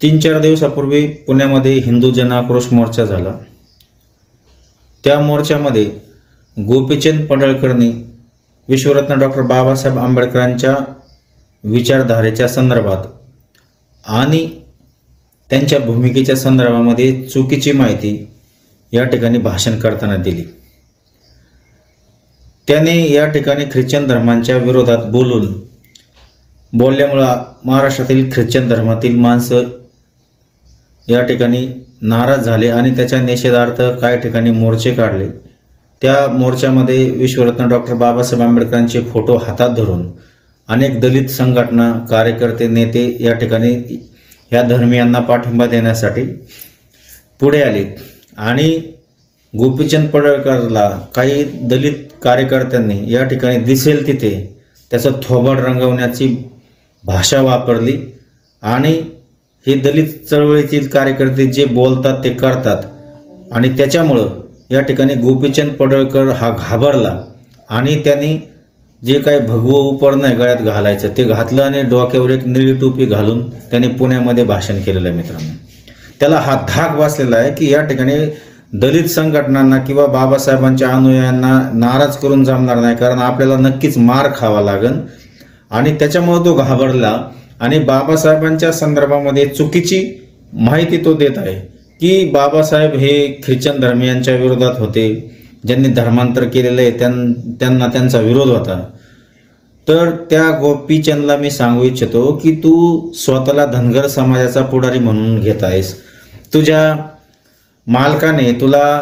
3-4 दिवसापूर्वी पुण्यामध्ये हिंदू जन आक्रोश मोर्चा झाला। त्या मोर्चामध्ये गोपीचंद पडळकरनी विश्वरत्न डॉक्टर बाबासाहेब आंबेडकरांच्या विचारधारेच्या संदर्भात आणि त्यांच्या भूमिकेच्या संदर्भामध्ये चुकीची माहिती या ठिकाणी भाषण करताना दिली। त्याने या ठिकाणी ख्रिश्चन धर्मांच्या विरोधात बोलल्यामुळे महाराष्ट्रातील ख्रिश्चन धर्मातील माणसं या ठिकाणी नाराज झाले आणि त्याच्या निषेधार्थ काही ठिकाणी मोर्चे काढले। त्या मोर्चामध्ये विश्वरत्न डॉक्टर बाबासाहेब आंबेडकरांचे फोटो हातात धरून अनेक दलित संघटना, कार्यकर्ते, नेते या ठिकाणी या धर्मीयांना पाठिंबा देण्यासाठी पुढे आले आणि गोपीचंद पडळकरला काही दलित कार्यकर्त्यांनी या ठिकाणी दिसेल तिथे त्याचं थोबाड रंगवण्याची भाषा वापरली आणि हे दलित चळवळीतील कार्यकर्ते जे बोलतात ते करतात आणि त्याच्यामुळं या ठिकाणी गोपीचंद पडळकर हा घाबरला आणि त्यांनी जे काही भगवं उपरणं गळ्यात घालायचं ते घातलं आणि डोक्यावर एक निळी टोपी घालून त्यांनी पुण्यामध्ये भाषण केलेलं आहे। मित्रांनो, त्याला हा धाक बसलेला आहे की या ठिकाणी दलित संघटनांना किंवा बाबासाहेबांच्या अनुयायांना नाराज करून जमणार नाही, कारण आपल्याला नक्कीच मार खावा लागेल आणि त्याच्यामुळे तो घाबरला आणि बाबासाहेबांच्या संदर्भामध्ये चुकीची माहिती तो देत आहे की बाबासाहेब हे ख्रिश्चन धर्मीयांच्या विरोधात होते, ज्यांनी धर्मांतर केलेलं आहे त्यांना त्यांचा विरोध होता। तर त्या गोपीचंदला मी सांगू इच्छितो की तू स्वतःला धनगर समाजाचा पुढारी म्हणून घेत आहेस। तुझ्या मालकाने तुला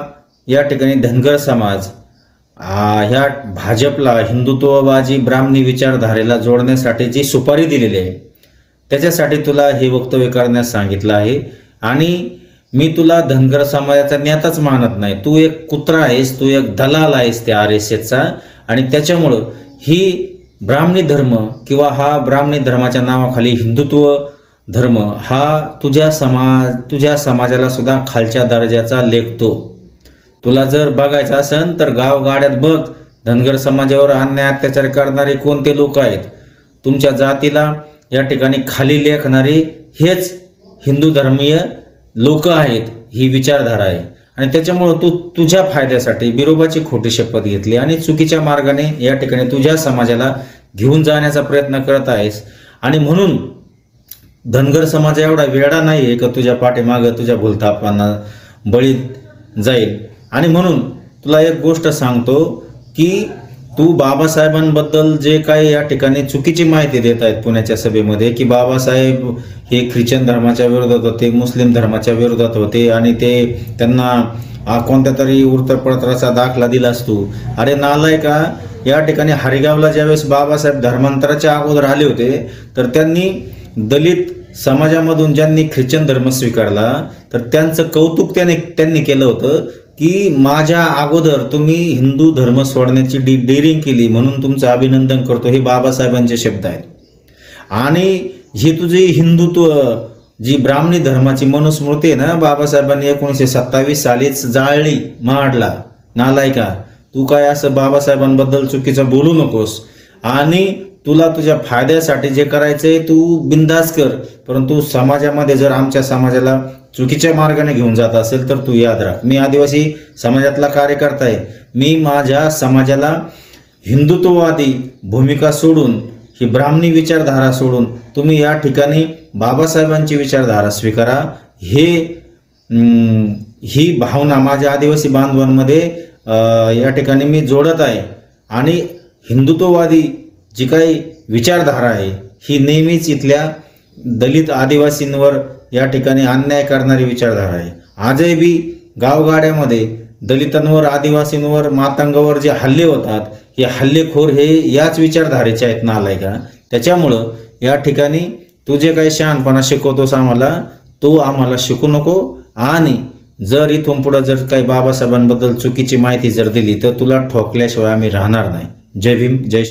या ठिकाणी धनगर समाज ह्या भाजपला हिंदुत्ववादी ब्राह्मणी विचारधारेला जोडण्यासाठी जी सुपारी दिलेली आहे त्याच्यासाठी तुला हे वक्तव्य करण्यास सांगितलं आहे आणि मी तुला धनगर समाजाचा नेताच मानत नाही। तू एक कुत्रा आहेस, तू एक दलाल आहेस त्या RSSचा आणि त्याच्यामुळं ही ब्राह्मणी धर्म किंवा हा ब्राह्मणी धर्माच्या नावाखाली हिंदुत्व धर्म हा तुझ्या समाजाला सुद्धा खालच्या दर्जाचा लेखतो। तुला जर बघायचं असेल तर गावगाड्यात बघ धनगर समाजावर अन्याय अत्याचार करणारे कोणते लोक आहेत। तुमच्या जातीला या ठिकाणी खाली लेखणारे हेच हिंदू धर्मीय लोक आहेत, ही विचारधारा आहे आणि त्याच्यामुळे तू तुझ्या फायद्यासाठी बिरोबाची खोटी शपथ घेतली आणि चुकीच्या मार्गाने या ठिकाणी तुझ्या समाजाला घेऊन जाण्याचा प्रयत्न करत आहेस आणि म्हणून धनगर समाज एवढा वेडा नाही आहे का तुझ्या पाठीमागं तुझ्या भूलथापांना बळी जाईल। आणि म्हणून तुला एक गोष्ट सांगतो की तू बाबासाहेबांबद्दल जे काही या ठिकाणी चुकीची माहिती देत आहेत पुण्याच्या सभेमध्ये की बाबासाहेब हे ख्रिश्चन धर्माच्या विरोधात होते, मुस्लिम धर्माच्या विरोधात होते आणि त्यांना कोणत्या तरी वृत्तपत्राचा दाखला दिलास तू। अरे नालायका, या ठिकाणी हरिगावला ज्यावेळेस बाबासाहेब धर्मांतराच्या अगोदर आले होते तर त्यांनी दलित समाजामधून ज्यांनी ख्रिश्चन धर्म स्वीकारला तर त्यांचं कौतुक त्यांनी केलं होतं की माझ्या अगोदर तुम्ही हिंदू धर्म सोडण्याची डेअरिंग केली म्हणून तुमचं अभिनंदन करतो, हे बाबासाहेबांचे शब्द आहेत। आणि ही तुझी हिंदुत्व जी ब्राह्मणी धर्माची मनुस्मृती आहे ना, बाबासाहेबांनी 1927 सालीच जाळली, मांडला। नालायका, तू काय असं बाबासाहेबांबद्दल चुकीचं बोलू नकोस आणि तुला तुझ्या फायद्यासाठी जे करायचंय तू बिंदास कर, परंतु समाजामध्ये जर आमच्या समाजाला चुकीच्या मार्गाने घेऊन जात असेल तर तू याद राख, मी आदिवासी समाजातला कार्यकर्ता आहे, मी माझ्या समाजाला हिंदुत्ववादी भूमिका सोडून ही ब्राह्मणी विचारधारा सोडून तुम्ही या ठिकाणी बाबासाहेबांची विचारधारा स्वीकारा, ही भावना माझ्या आदिवासी बांधवांमध्ये या ठिकाणी मी जोडत आहे। आणि हिंदुत्ववादी जी काही विचारधारा आहे ही नेहमीच इथल्या दलित आदिवासींवर या ठिकाणी अन्याय करणारी विचारधारा आहे। आजही बी गावगाड्यामध्ये दलितांवर, आदिवासींवर, मातंगावर जे हल्ले होतात हे हल्लेखोर हे याच विचारधारेचे आहेत नालायका। त्याच्यामुळं या ठिकाणी तू जे काही शहाणपणा शिकवतोस आम्हाला, तो आम्हाला शिकू नको आणि जर इथून पुढे जर काही बाबासाहेबांबद्दल चुकीची माहिती जर दिली तर तुला ठोकल्याशिवाय आम्ही राहणार नाही। जय भीम, जय